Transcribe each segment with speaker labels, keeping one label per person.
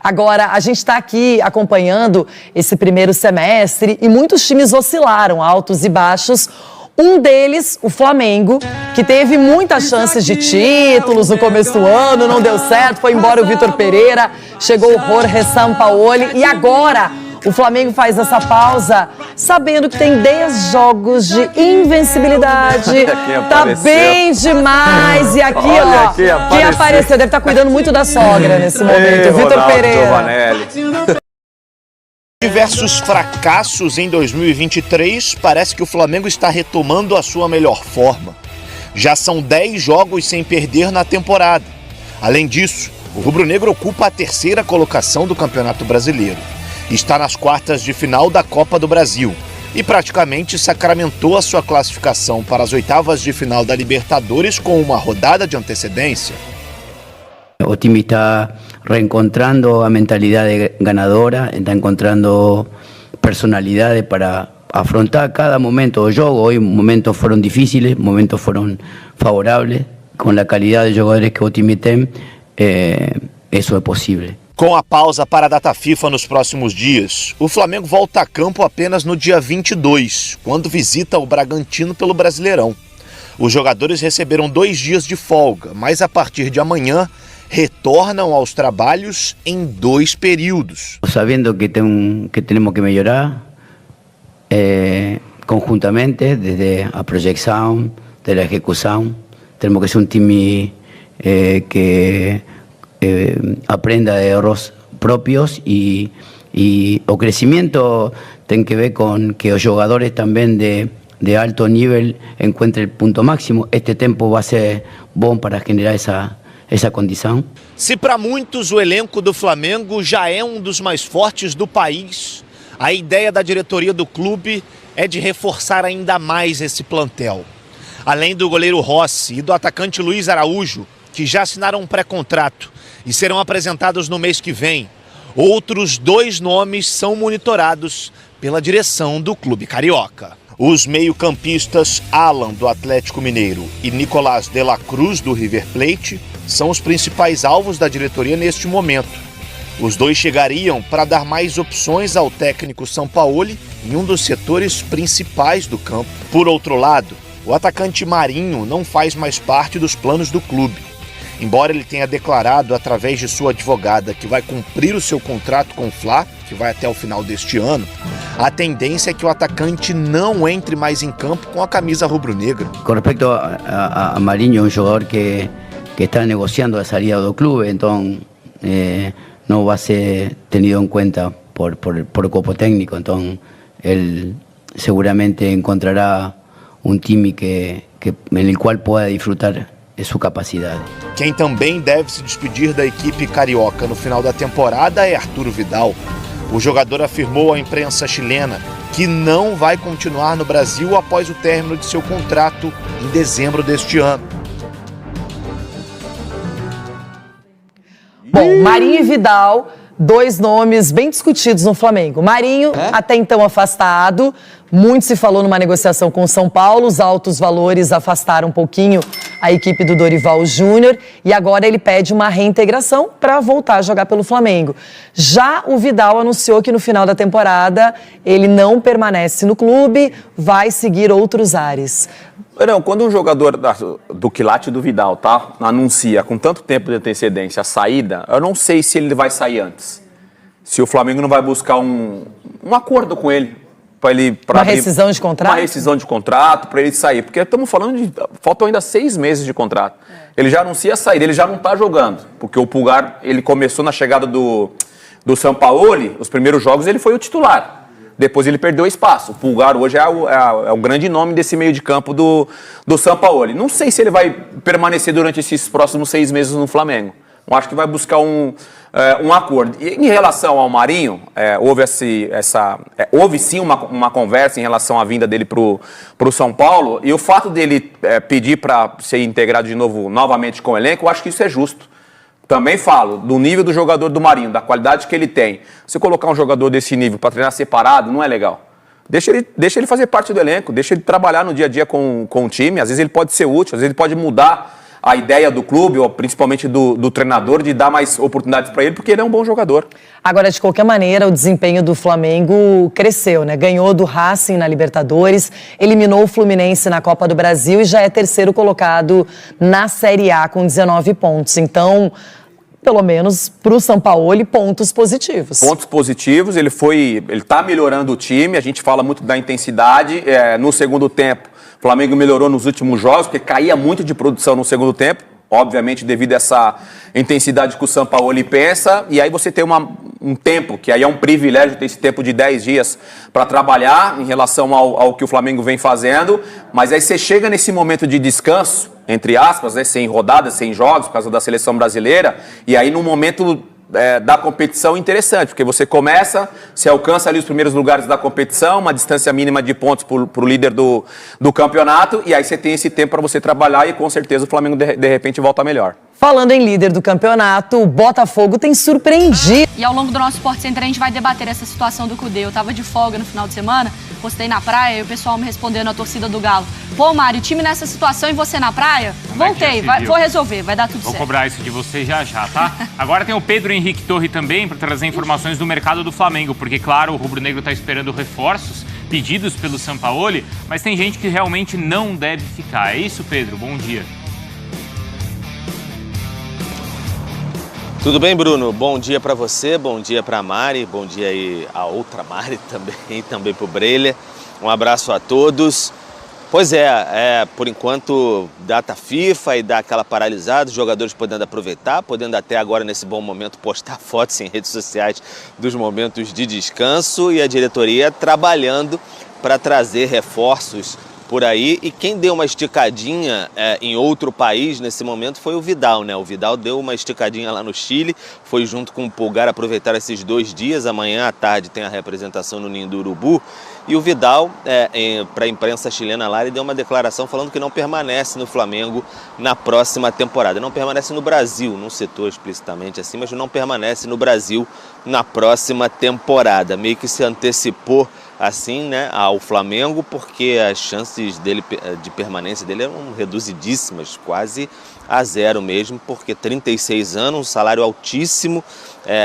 Speaker 1: Agora, a gente está aqui acompanhando esse primeiro semestre e muitos times oscilaram, altos e baixos. Um deles, o Flamengo, que teve muitas chances de títulos no começo do ano, não deu certo, foi embora o Vitor Pereira, chegou o Jorge Sampaoli e agora o Flamengo faz essa pausa sabendo que tem 10 jogos de invencibilidade. Tá bem demais. E aqui,
Speaker 2: olha,
Speaker 1: ó, quem apareceu deve estar cuidando muito da sogra nesse momento, Vitor Pereira.
Speaker 3: Diversos fracassos em 2023, parece que o Flamengo está retomando a sua melhor forma. Já são 10 jogos sem perder na temporada. Além disso, o rubro-negro ocupa a terceira colocação do Campeonato Brasileiro. Está nas quartas de final da Copa do Brasil e praticamente sacramentou a sua classificação para as oitavas de final da Libertadores com uma rodada de antecedência.
Speaker 4: O time está reencontrando a mentalidade ganadora, está encontrando personalidade para afrontar cada momento do jogo. Hoy momentos foram difíceis, momentos foram favoráveis. Com a qualidade de jogadores que o time tem, isso é possível.
Speaker 3: Com a pausa para a data FIFA nos próximos dias, o Flamengo volta a campo apenas no dia 22, quando visita o Bragantino pelo Brasileirão. Os jogadores receberam 2 dias de folga, mas a partir de amanhã retornam aos trabalhos em 2 períodos.
Speaker 4: Sabendo que temos que melhorar conjuntamente, desde a projeção, desde a execução, temos que ser um time que aprenda de erros propios y o crecimiento tiene que ver con que los jugadores también de alto nivel encuentren el punto máximo. Este tiempo va a ser bom para generar essa condição.
Speaker 3: Se para muitos o elenco do Flamengo já é um dos mais fortes do país, a ideia da diretoria do clube é de reforçar ainda mais esse plantel. Além do goleiro Rossi e do atacante Luiz Araújo, que já assinaram um pré-contrato e serão apresentados no mês que vem, outros 2 nomes são monitorados pela direção do clube carioca. Os meio-campistas Alan, do Atlético Mineiro, e Nicolás de la Cruz, do River Plate, são os principais alvos da diretoria neste momento. Os 2 chegariam para dar mais opções ao técnico Sampaoli em um dos setores principais do campo. Por outro lado, o atacante Marinho não faz mais parte dos planos do clube. Embora ele tenha declarado através de sua advogada que vai cumprir o seu contrato com o Fla, que vai até o final deste ano, a tendência é que o atacante não entre mais em campo com a camisa rubro-negra.
Speaker 4: Com respeito a Marinho, é um jogador que está negociando a saída do clube, então não vai ser tenido em conta por o corpo técnico, então ele seguramente encontrará um time em qual pueda disfrutar de sua capacidade.
Speaker 3: Quem também deve se despedir da equipe carioca no final da temporada é Arturo Vidal. O jogador afirmou à imprensa chilena que não vai continuar no Brasil após o término de seu contrato em dezembro deste ano.
Speaker 1: Bom, Marinho e Vidal, 2 nomes bem discutidos no Flamengo. Marinho, até então afastado, muito se falou numa negociação com o São Paulo, os altos valores afastaram um pouquinho a equipe do Dorival Júnior e agora ele pede uma reintegração para voltar a jogar pelo Flamengo. Já o Vidal anunciou que no final da temporada ele não permanece no clube, vai seguir outros ares.
Speaker 2: Não, quando um jogador do quilate do Vidal, tá, anuncia com tanto tempo de antecedência a saída, eu não sei se ele vai sair antes. Se o Flamengo não vai buscar um acordo com ele.
Speaker 1: Uma rescisão de contrato?
Speaker 2: Uma rescisão de contrato para ele sair. Porque estamos falando de... Faltam ainda 6 meses de contrato. Ele já anuncia a saída, ele já não está jogando. Porque o Pulgar, ele começou na chegada do Sampaoli, os primeiros jogos ele foi o titular. Depois ele perdeu espaço. O Pulgar hoje é o grande nome desse meio de campo do Sampaoli. Não sei se ele vai permanecer durante esses próximos 6 meses no Flamengo. Eu acho que vai buscar um acordo. E em relação ao Marinho, houve sim uma conversa em relação à vinda dele para o São Paulo, e o fato dele pedir para ser integrado novamente com o elenco, eu acho que isso é justo. Também falo do nível do jogador do Marinho, da qualidade que ele tem. Se colocar um jogador desse nível para treinar separado, não é legal. Deixa ele fazer parte do elenco, deixa ele trabalhar no dia a dia com o time, às vezes ele pode ser útil, às vezes ele pode mudar a ideia do clube, ou principalmente do treinador, de dar mais oportunidades para ele, porque ele é um bom jogador.
Speaker 1: Agora, de qualquer maneira, o desempenho do Flamengo cresceu, né? Ganhou do Racing na Libertadores, eliminou o Fluminense na Copa do Brasil e já é terceiro colocado na Série A com 19 pontos. Então, pelo menos para o Sampaoli, pontos positivos.
Speaker 2: Pontos positivos, ele está melhorando o time, a gente fala muito da intensidade. No segundo tempo, o Flamengo melhorou nos últimos jogos, porque caía muito de produção no segundo tempo, obviamente devido a essa intensidade que o Sampaoli pensa, e aí você tem um tempo, que aí é um privilégio ter esse tempo de 10 dias para trabalhar em relação ao que o Flamengo vem fazendo, mas aí você chega nesse momento de descanso, entre aspas, né, sem rodadas, sem jogos, por causa da seleção brasileira, e aí num momento da competição interessante, porque você alcança ali os primeiros lugares da competição, uma distância mínima de pontos para o líder do campeonato, e aí você tem esse tempo para você trabalhar e com certeza o Flamengo de repente volta melhor.
Speaker 1: Falando em líder do campeonato, o Botafogo tem surpreendido.
Speaker 5: E ao longo do nosso Sport Center a gente vai debater essa situação do Cudê. Eu tava de folga no final de semana, postei na praia e o pessoal me respondendo, a torcida do Galo. Pô, Mário, time nessa situação e você na praia? Voltei, vou resolver, vai dar tudo certo.
Speaker 6: Vou cobrar isso de você já, tá? Agora tem o Pedro Henrique Torre também para trazer informações do mercado do Flamengo, porque, claro, o rubro-negro tá esperando reforços pedidos pelo Sampaoli, mas tem gente que realmente não deve ficar. É isso, Pedro? Bom dia.
Speaker 7: Tudo bem, Bruno? Bom dia para você, bom dia para a Mari, bom dia aí a outra Mari também para o Breler. Um abraço a todos. Pois por enquanto, data FIFA e dá aquela paralisada, os jogadores podendo aproveitar, podendo até agora, nesse bom momento, postar fotos em redes sociais dos momentos de descanso e a diretoria trabalhando para trazer reforços por aí, e quem deu uma esticadinha em outro país nesse momento foi o Vidal, né? O Vidal deu uma esticadinha lá no Chile, foi junto com o Pulgar aproveitar esses 2 dias, amanhã à tarde tem a representação no Ninho do Urubu, e o Vidal, para a imprensa chilena lá, ele deu uma declaração falando que não permanece no Flamengo na próxima temporada, não permanece no Brasil, não citou explicitamente assim, mas não permanece no Brasil na próxima temporada, meio que se antecipou assim, né, ao Flamengo, porque as chances de permanência dele eram reduzidíssimas, quase a zero mesmo, porque 36 anos, um salário altíssimo,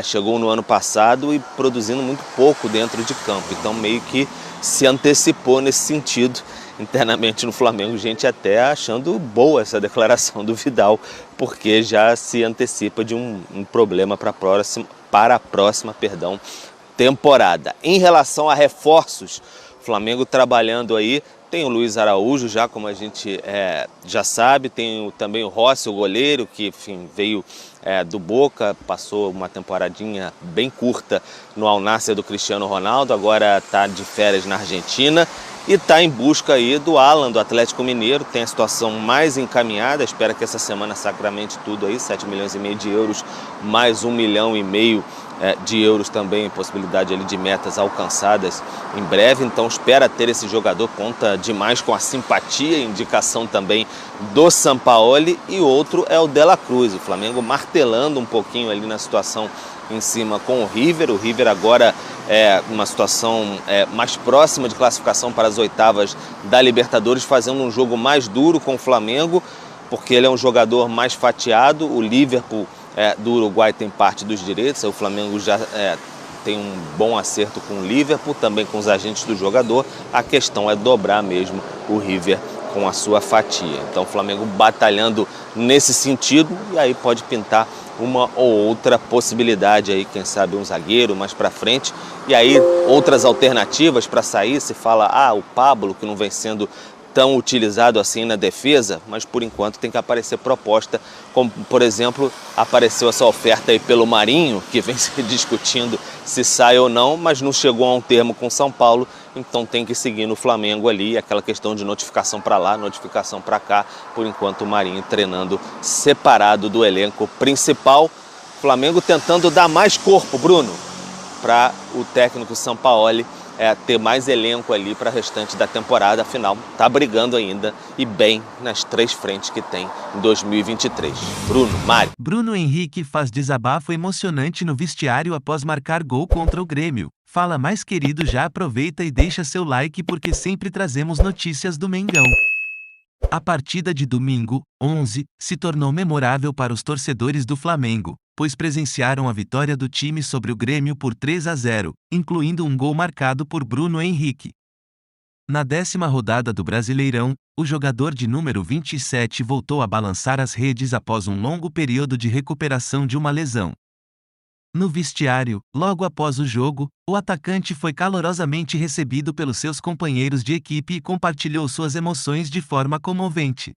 Speaker 7: chegou no ano passado e produzindo muito pouco dentro de campo, então meio que se antecipou nesse sentido. Internamente no Flamengo, gente até achando boa essa declaração do Vidal, porque já se antecipa de um problema para a próxima temporada. Em relação a reforços, o Flamengo trabalhando aí, tem o Luiz Araújo já, como a gente já sabe, tem também o Rossi, o goleiro, que enfim, veio do Boca, passou uma temporadinha bem curta no Al Nassr do Cristiano Ronaldo, agora está de férias na Argentina e está em busca aí do Alan, do Atlético Mineiro, tem a situação mais encaminhada, espera que essa semana sacramente tudo aí, 7,5 milhões de euros, mais 1,5 milhão de euros também, possibilidade ali de metas alcançadas em breve, então espera ter esse jogador, conta demais com a simpatia e indicação também do Sampaoli, e outro é o De La Cruz, o Flamengo martelando um pouquinho ali na situação em cima com o River agora numa situação mais próxima de classificação para as oitavas da Libertadores, fazendo um jogo mais duro com o Flamengo, porque ele é um jogador mais fatiado, o Liverpool do Uruguai tem parte dos direitos, o Flamengo já tem um bom acerto com o Liverpool, também com os agentes do jogador, a questão é dobrar mesmo o River com a sua fatia. Então o Flamengo batalhando nesse sentido, e aí pode pintar uma ou outra possibilidade aí, quem sabe um zagueiro mais para frente, e aí outras alternativas para sair, se fala, o Pablo, que não vem sendo tão utilizado assim na defesa, mas por enquanto tem que aparecer proposta, como por exemplo, apareceu essa oferta aí pelo Marinho, que vem se discutindo se sai ou não, mas não chegou a um termo com São Paulo, então tem que seguir no Flamengo ali, aquela questão de notificação para lá, notificação para cá, por enquanto o Marinho treinando separado do elenco principal. Flamengo tentando dar mais corpo, Bruno, para o técnico Sampaoli ter mais elenco ali para o restante da temporada, afinal está brigando ainda e bem nas 3 frentes que tem em 2023. Bruno, Mário.
Speaker 8: Bruno Henrique faz desabafo emocionante no vestiário após marcar gol contra o Grêmio. Fala mais, querido, já aproveita e deixa seu like porque sempre trazemos notícias do Mengão. A partida de domingo, 11, se tornou memorável para os torcedores do Flamengo, pois presenciaram a vitória do time sobre o Grêmio por 3-0, incluindo um gol marcado por Bruno Henrique. Na 10ª rodada do Brasileirão, o jogador de número 27 voltou a balançar as redes após um longo período de recuperação de uma lesão. No vestiário, logo após o jogo, o atacante foi calorosamente recebido pelos seus companheiros de equipe e compartilhou suas emoções de forma comovente.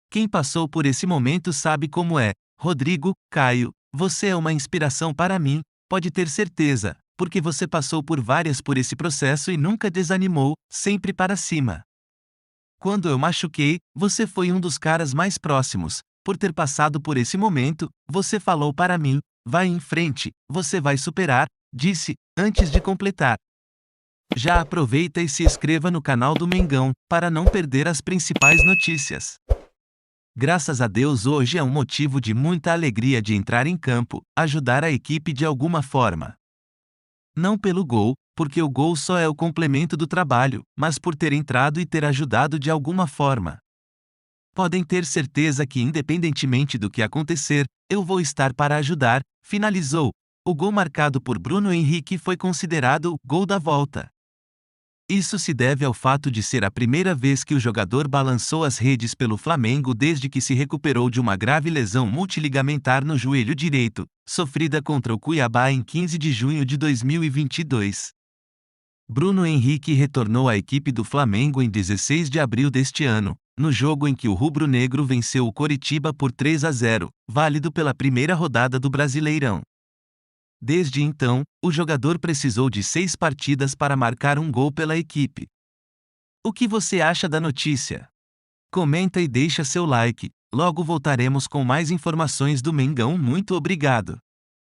Speaker 8: Quem passou por esse momento sabe como é. Rodrigo, Caio, você é uma inspiração para mim, pode ter certeza, porque você passou por esse processo e nunca desanimou, sempre para cima. Quando eu machuquei, você foi um dos caras mais próximos. Por ter passado por esse momento, você falou para mim, vai em frente, você vai superar, disse, antes de completar. Já aproveita e se inscreva no canal do Mengão, para não perder as principais notícias. Graças a Deus hoje é um motivo de muita alegria de entrar em campo, ajudar a equipe de alguma forma. Não pelo gol, porque o gol só é o complemento do trabalho, mas por ter entrado e ter ajudado de alguma forma. Podem ter certeza que independentemente do que acontecer, eu vou estar para ajudar, finalizou. O gol marcado por Bruno Henrique foi considerado o gol da volta. Isso se deve ao fato de ser a primeira vez que o jogador balançou as redes pelo Flamengo desde que se recuperou de uma grave lesão multiligamentar no joelho direito, sofrida contra o Cuiabá em 15 de junho de 2022. Bruno Henrique retornou à equipe do Flamengo em 16 de abril deste ano, no jogo em que o rubro-negro venceu o Coritiba por 3-0, válido pela primeira rodada do Brasileirão. Desde então, o jogador precisou de 6 partidas para marcar um gol pela equipe. O que você acha da notícia? Comenta e deixa seu like, logo voltaremos com mais informações do Mengão. Muito obrigado.